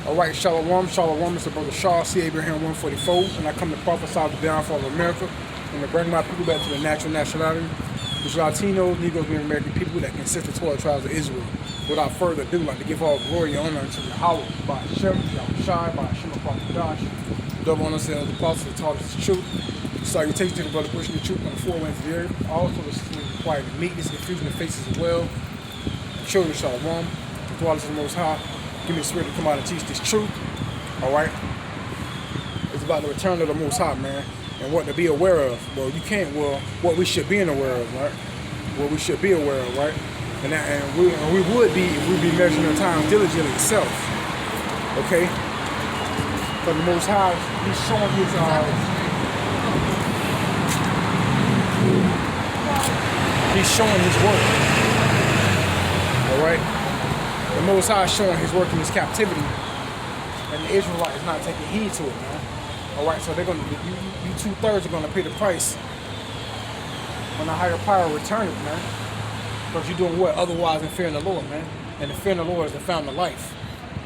Alright, Shalom. Shalom is the brother Shaw, C. Abraham 144, and I come to prophesy the downfall of America and to bring my people back to the natural nationality, which Latinos, Negroes, and American people that consist of 12 tribes of Israel. Without further ado, I'd like to give all glory and honor unto Yahweh, by Hashem, Yahushai, by Hashem, Prophet Josh, double honor to the apostles that taught us the truth. Salutations to the brother pushing the truth on the four winds of the earth. Also, the system required meekness and confusion of faces as well. Children, Shalom. The dwellers of the Most High. Give me the spirit to come out and teach this truth. Alright? It's about the return of the Most High, man. And what to be aware of. Well, you can't, what we should be aware of, right? What we should be aware of, right? And we would be if we'd be measuring our time diligently itself. Okay? But the Most High, He's showing His work. Alright? The Most High is showing His work in His captivity, and the Israelite is not taking heed to it, man. All right, so they're gonna, you 2/3 are gonna pay the price when the higher power returns, man. Because you're doing what otherwise than fearing the Lord, man. And the fear of the Lord is the fountain of life.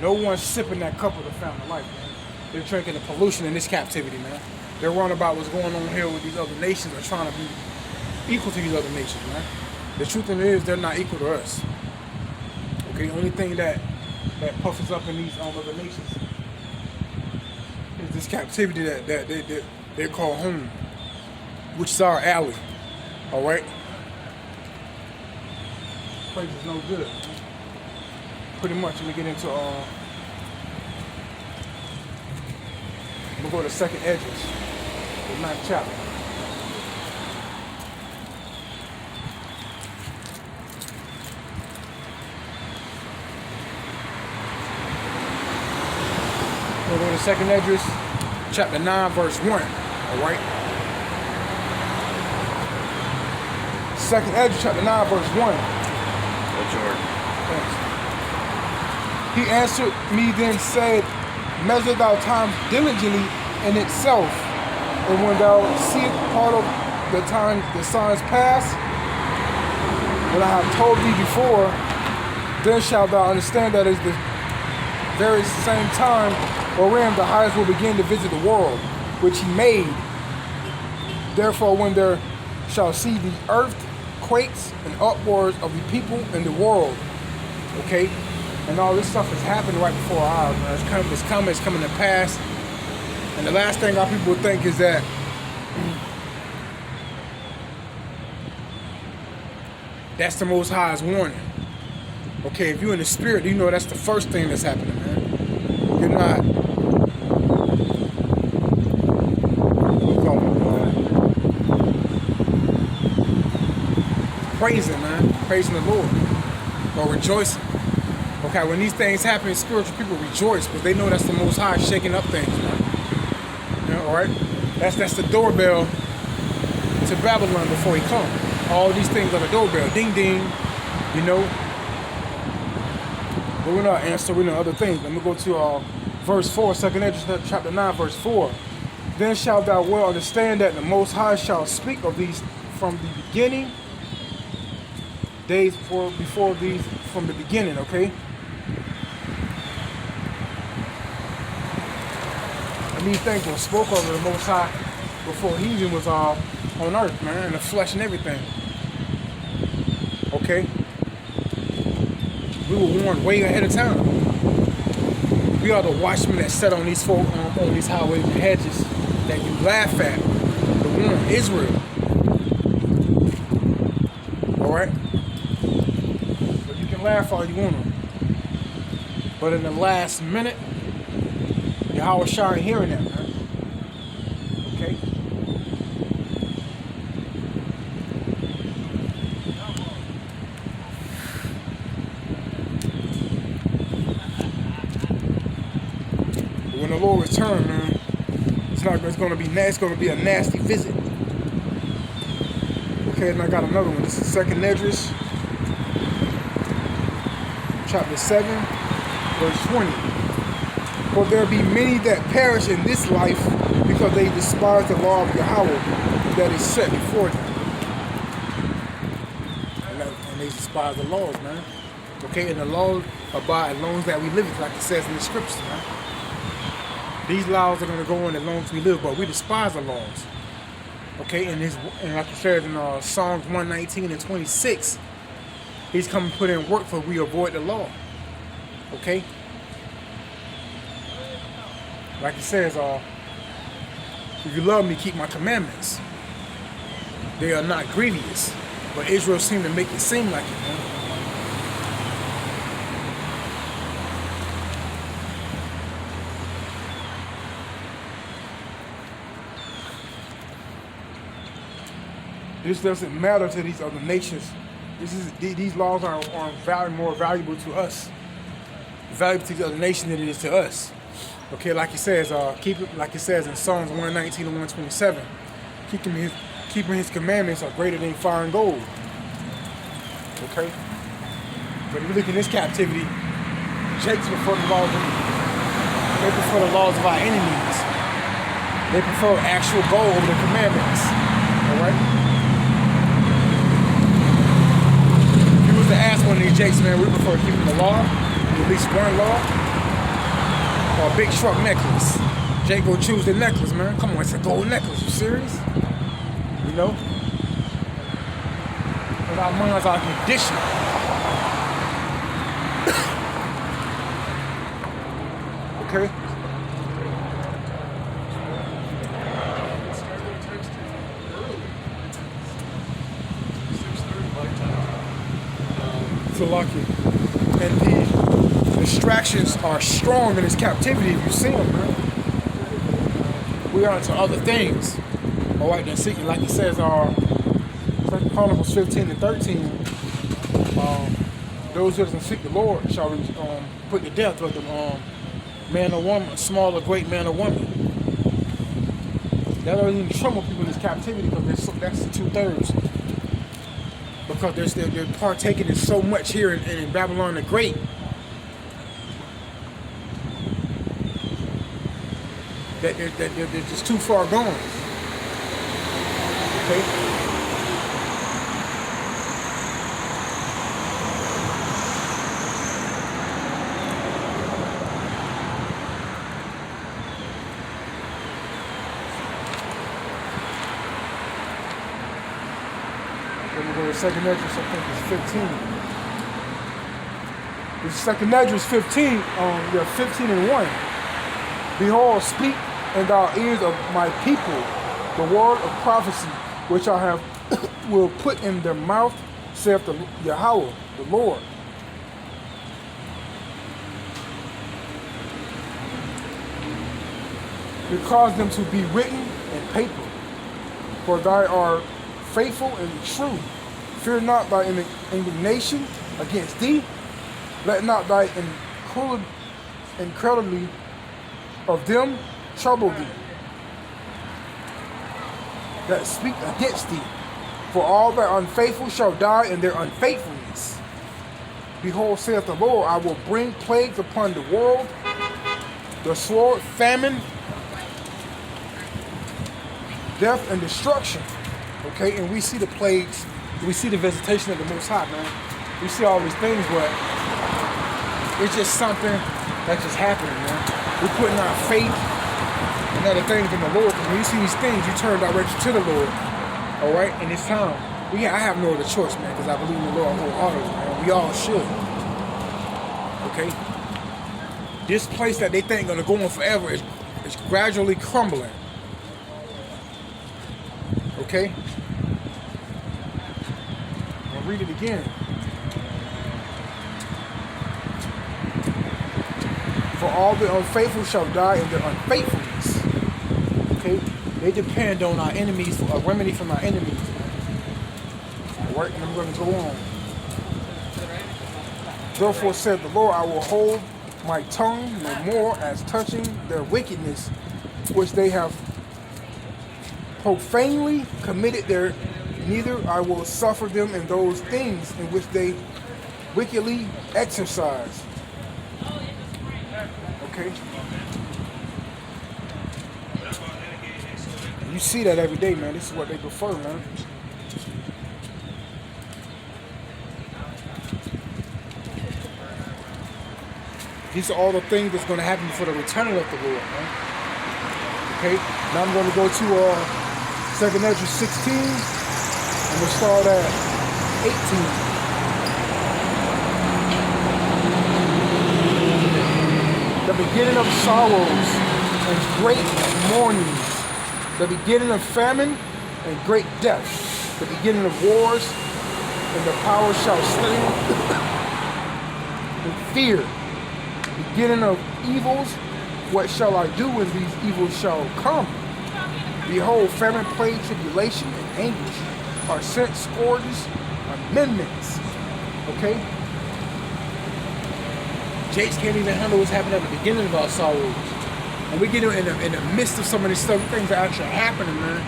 No one's sipping that cup of the fountain of life, man. They're drinking the pollution in this captivity, man. They're worrying about what's going on here with these other nations, are trying to be equal to these other nations, man. The truth of it is, they're not equal to us. Okay, the only thing that puffs us up in these other nations is this captivity that they call home, which is our alley. All right, place is no good. Pretty much, let me get into. I'm gonna go to second Edges, the 9th chapter. We'll go to second Edges, chapter 9, verse 1. Alright? Second Edges, chapter 9, verse 1. That's yours. Thanks. He answered me then said, measure thou time diligently in itself, and when thou seest part of the time the signs pass, what I have told thee before, then shalt thou understand that is the very same time wherein the highest will begin to visit the world, which He made. Therefore, when there shall see the earthquakes and uproars of the people in the world, okay, and all this stuff is happening right before our eyes, man. It's coming to pass. And the last thing our people think is that that's the Most High's warning. Okay, if you're in the spirit, you know that's the first thing that's happening, man. You're not praising, man. Praising the Lord. Or rejoicing. Okay, when these things happen, spiritual people rejoice because they know that's the Most High shaking up things, man. You know, alright? That's the doorbell to Babylon before He comes. All these things are the doorbell. Ding ding. You know? But we're not answering other things. Let me go to verse 4, 2nd Edges, chapter 9, verse 4. Then shalt thou well understand that the Most High shall speak of these from the beginning, days before these from the beginning, okay? And these things were spoke of the Most High before He even was on earth, man, in the flesh and everything. Okay? We were warned way ahead of time. We are the watchmen that sat on these folk on these highways and hedges that you laugh at. The warn Israel. Alright? But you can laugh all you want to. But in the last minute, Yahweh Shai ain't hearing that, man. Okay? When the Lord returns, man, it's going to be a nasty visit. Okay, and I got another one. This is 2nd Esdras, chapter 7, verse 20. For there be many that perish in this life because they despise the law of Yahweh that is set before them. And they despise the laws, man. Okay, and the laws abide as long as that we live it, like it says in the scriptures, man. These laws are going to go on as long as we live, but we despise the laws. Okay, and like it says in Psalms 119 and 26, he's come to put in work for we avoid the law. Okay? Like it says, if you love me, keep my commandments. They are not grievous. But Israel seemed to make it seem like it, man. This doesn't matter to these other nations. These laws are more valuable to us. Valuable to the other nation than it is to us. Okay, like it says, keep it like it says in Psalms 119 and 127. Keeping his commandments are greater than fire and gold. Okay? But if you look in this captivity, Jake's prefer the laws of our enemies. They prefer actual gold over the commandments. Alright? To ask one of these Jakes, man, we prefer keeping the law, at least one law, or a big truck necklace. Jake go choose the necklace, man. Come on, it's a gold necklace. You serious? You know? But our minds are conditioned. Okay? Lucky. And the distractions are strong in this captivity if you see them, man. We are into other things. Alright, then seeking, like it says, Chronicles 15 and 13, those who doesn't seek the Lord shall put to death with them, man or woman, small or great man or woman. That doesn't even trouble people in this captivity because that's 2/3. Because they're partaking in so much here in Babylon the Great. That they're just too far gone. Okay? Second Esdras, I think it's 15. The second Esdras 15, 15 and 1. Behold, speak in thy ears of my people the word of prophecy, which I have will put in their mouth, saith the Yahweh, the Lord. To cause them to be written in paper, for thy art faithful and true. Fear not thy indignation against thee. Let not thy incredulity of them trouble thee that speak against thee. For all that are unfaithful shall die in their unfaithfulness. Behold, saith the Lord, I will bring plagues upon the world, the sword, famine, death, and destruction. Okay, and we see the plagues. We see the visitation of the Most High, man. We see all these things, but it's just something that's just happening, man. We're putting our faith and other things in the Lord. Because when you see these things, you turn directly to the Lord. All right? In this time, I have no other choice, man, because I believe in the Lord wholeheartedly, man. We all should. Okay? This place that they think going to go on forever is gradually crumbling. Okay? Read it again. For all the unfaithful shall die in their unfaithfulness. Okay? They depend on our enemies for a remedy from our enemies. Alright, and I'm going to go on. Therefore said the Lord, I will hold my tongue no more as touching their wickedness, which they have profanely committed their neither I will suffer them in those things in which they wickedly exercise. Okay? You see that every day, man. This is what they prefer, man. These are all the things that's going to happen before the returning of the Lord, man. Okay? Now I'm going to go to 2nd Ezra 16, and we'll start at 18. The beginning of sorrows and great mournings, the beginning of famine and great death, the beginning of wars, and the power shall slay in fear, beginning of evils. What shall I do when these evils shall come? Behold, famine, plague, tribulation, and anguish are sent, scourges, amendments. Okay? Jakes can't even handle what's happening at the beginning of our sorrows. And we get in the midst of some of these stuff, things that are actually happening, man.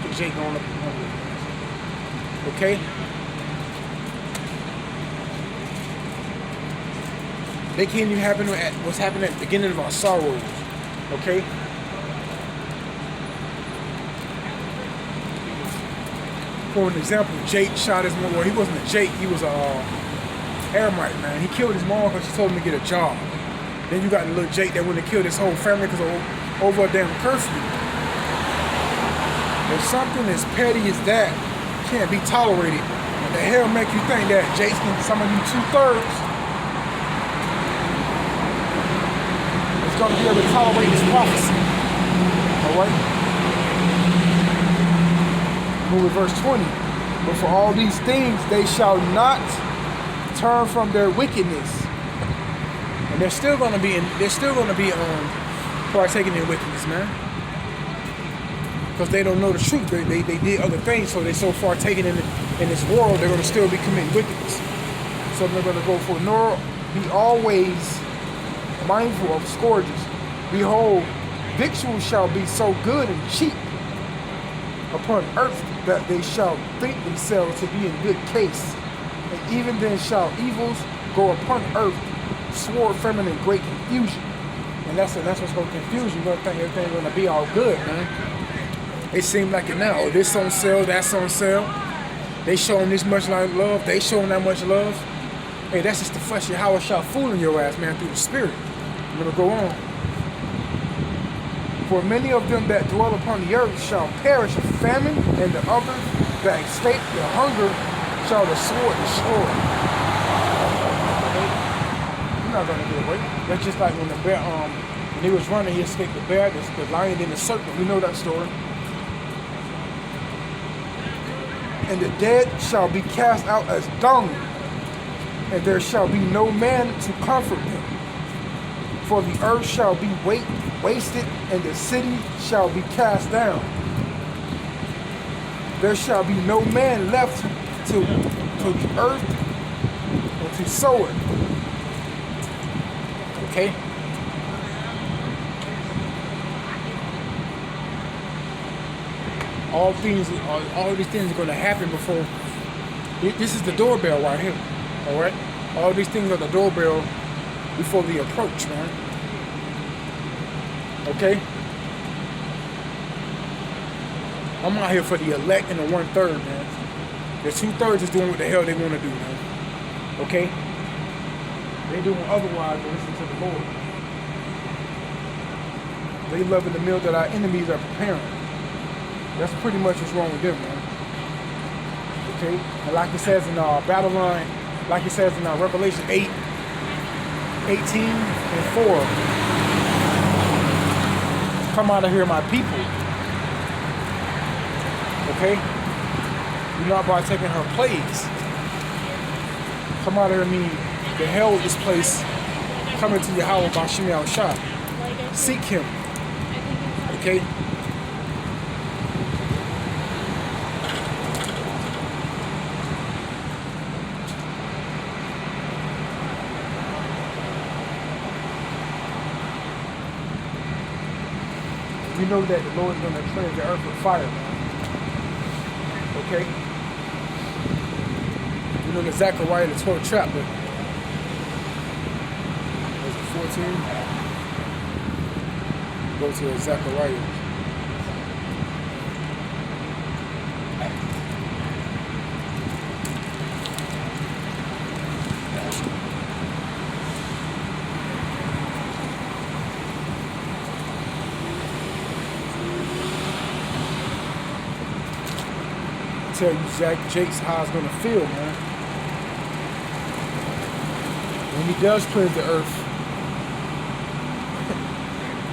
Look at Jake going up and hungry. Okay? They can't even happen at what's happening at the beginning of our sorrows. Okay? For an example, Jake shot his mom. Well, he wasn't a Jake, he was a Aramite, man. He killed his mom because she told him to get a job. Then you got the little Jake that went and killed his whole family because of over a damn curfew. If something as petty as that can't be tolerated, what the hell make you think that Jake's can summon you 2/3 is going to be able to tolerate this prophecy? Alright? Move to verse 20. But for all these things they shall not turn from their wickedness, and they're still going to be partaking in wickedness, man, because they don't know the truth. They did other things, so they're so far taken in this world, they're going to still be committing wickedness. So they're going to go for, nor be always mindful of scourges. Behold, victuals shall be so good and cheap upon earth that they shall think themselves to be in good case. And even then shall evils go upon earth, sword, famine, and great confusion. And that's what's going to confuse you. You're going to think everything's going to be all good, man. It seems like it now. Oh, this on sale, that's on sale. They showing this much love, they showing that much love. Hey, that's just the flesh of how it shall fooling your ass, man, through the spirit. I'm going to go on. For many of them that dwell upon the earth shall perish of famine, and the others that escape the hunger shall the sword destroy. You're not going to get away. That's just like when the bear, when he was running, he escaped the bear, the lion in the serpent. We know that story. And the dead shall be cast out as dung, and there shall be no man to comfort them. For the earth shall be wasted, and the city shall be cast down. There shall be no man left to the earth or to sow it. Okay? All these things are going to happen before. This is the doorbell right here. All right? All these things are the doorbell before the approach, man. Okay? I'm out here for the elect and the 1/3, man. The 2/3 is doing what the hell they want to do, man. Okay? They doing otherwise than listen to the Lord. They loving the meal that our enemies are preparing. That's pretty much what's wrong with them, man. Okay? And like it says in Babylon, like it says in Revelation 8:18-4, come out of here, my people. Okay? You're not by taking her plagues. Come out of here, mean the hell with this place. Come into Yahweh by Shemi Al-Shah. Seek him. Okay? We know that the Lord is going to cleanse the earth with fire. Okay? We know that Zechariah, the 12th chapter, was it 14? Go to Zechariah. tell you Jake's how it's gonna feel, man. When he does cleanse the earth,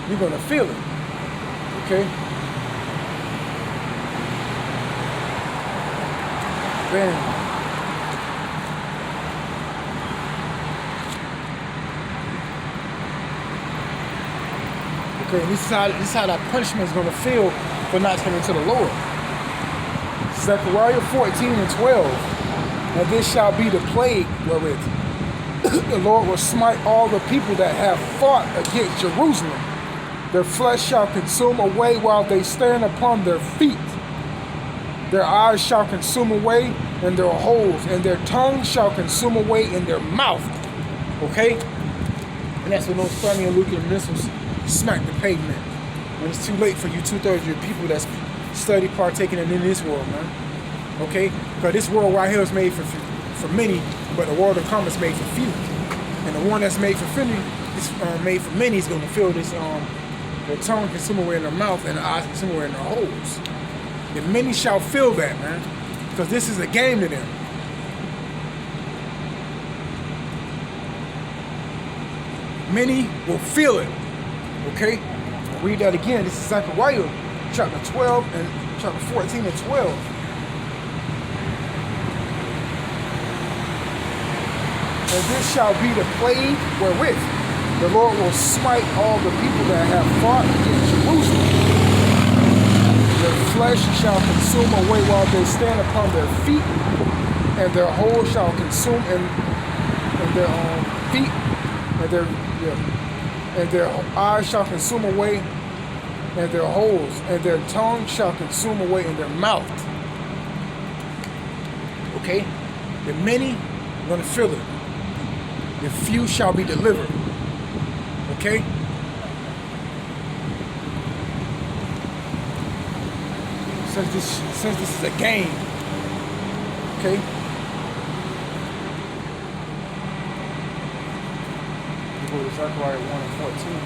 you're gonna feel it. Okay? Bam. Okay, and this is how that punishment is gonna feel for not coming to the Lord. Zechariah 14:12. And this shall be the plague wherewith the Lord will smite all the people that have fought against Jerusalem. Their flesh shall consume away while they stand upon their feet. Their eyes shall consume away in their holes, and their tongue shall consume away in their mouth. Okay? And that's when those thermonuclear missiles smack the pavement. When it's too late for you 2/3 of your people that's study partaking in this world, man. Okay? Because this world right here is made for many, but the world to come is made for few. And the one that's made for many is going to feel this, their tongue consume away in their mouth and the eyes consume away in their holes. And many shall feel that, man, because this is a game to them. Many will feel it. Okay? I'll read that again. This is Zechariah chapter 12 and chapter 14 and 12. And this shall be the plague wherewith the Lord will smite all the people that have fought against Jerusalem. Their flesh shall consume away while they stand upon their feet, and their whole shall consume and their feet, and their eyes shall consume away, and their holes, and their tongue shall consume away in their mouth. Okay? The many are going to feel it. The few shall be delivered. Okay? Since this is a game. Okay? We go to Zechariah 1:14.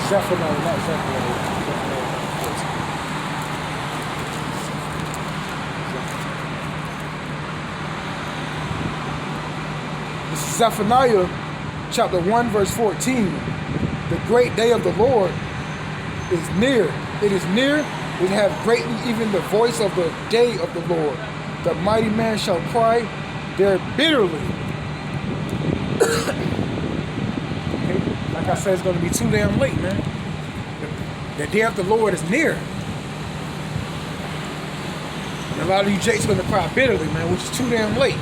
Zephaniah, not Zephaniah. This is Zephaniah chapter 1 verse 14. The great day of the Lord is near. It is near. It hath greatly even the voice of the day of the Lord. The mighty man shall cry there bitterly. Like I said, it's going to be too damn late, man. The day of the Lord is near. And a lot of you jakes are going to cry bitterly, man, which is too damn late.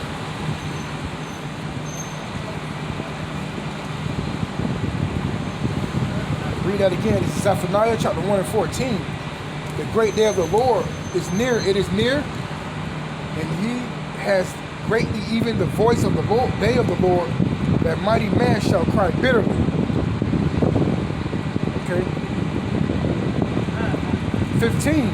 Read that again. This is Zephaniah chapter 1 and 14. The great day of the Lord is near. It is near. And he has greatly even the voice of the Lord, day of the Lord. That mighty man shall cry bitterly. Okay. 15.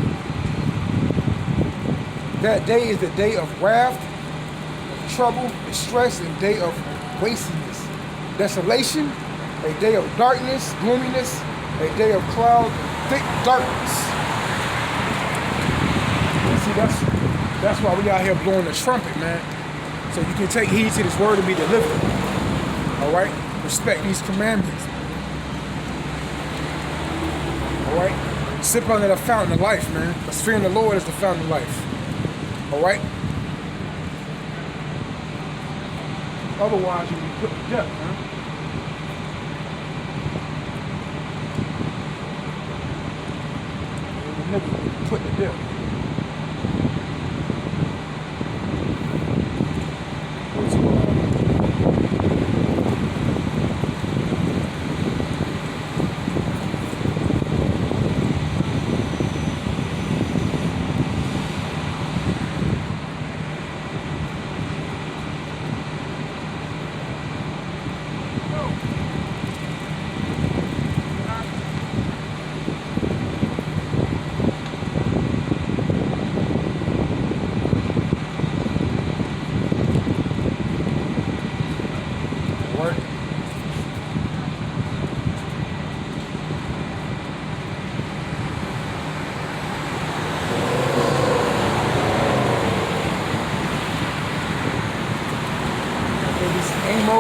That day is the day of wrath, of trouble, distress, and day of wastiness, desolation, a day of darkness, gloominess, a day of cloud, thick darkness. See, that's why we out here blowing the trumpet, man. So you can take heed to this word and be delivered. All right? Respect these commandments. All right? Sip under the fountain of life, man. Because fearing the Lord is the fountain of life. All right? Otherwise, you'll be put to death, man. You'll never be put to death.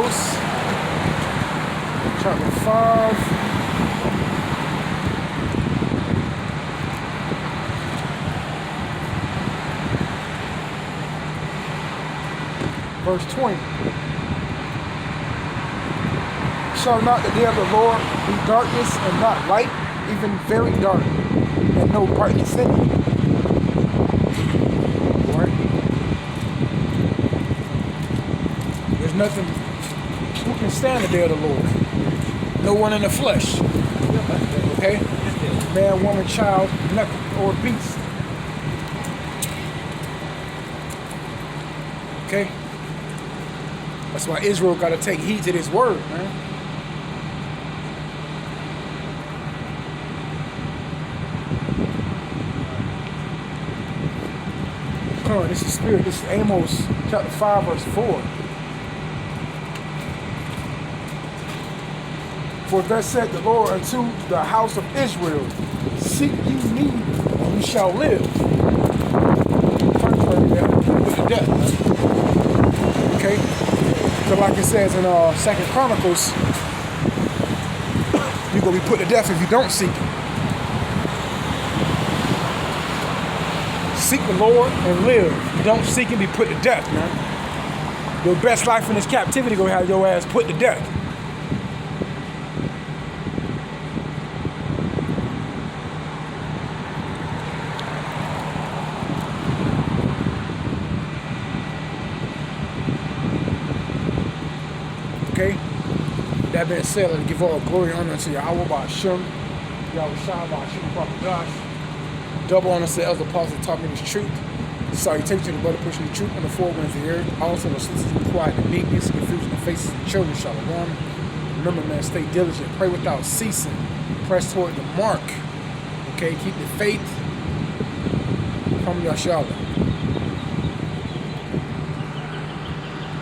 Amos, chapter 5. Verse 20. Shall not the day of the Lord be darkness and not light, even very dark, and no brightness in it? Right? There's nothing. Who can stand the day of the Lord? No one in the flesh. Okay? Man, woman, child, nothing, or beast. Okay? That's why Israel got to take heed to this word, man. Come on, this is spirit. This is Amos chapter 5, verse 4. For thus said the Lord unto the house of Israel, seek ye me, and you shall live. Put to death. Okay? So like it says in 2 Chronicles, you're going to be put to death if you don't seek him. Seek the Lord and live. If you don't seek him, be put to death, man. Your best life in this captivity going to have your ass put to death. Okay? That being said, let's give all glory and honor to Yahweh by Hashem, Yahweh Shah by Hashem, Prophet Josh. Double honor to the elder apostle that taught me this truth. Salutation to the brother pushing the truth on the four winds of the earth. Also, the sisters be quiet and meekness, confusion of faces and children, shalom. Remember, man, stay diligent, pray without ceasing, press toward the mark. Okay, keep the faith. Come, Yahshua.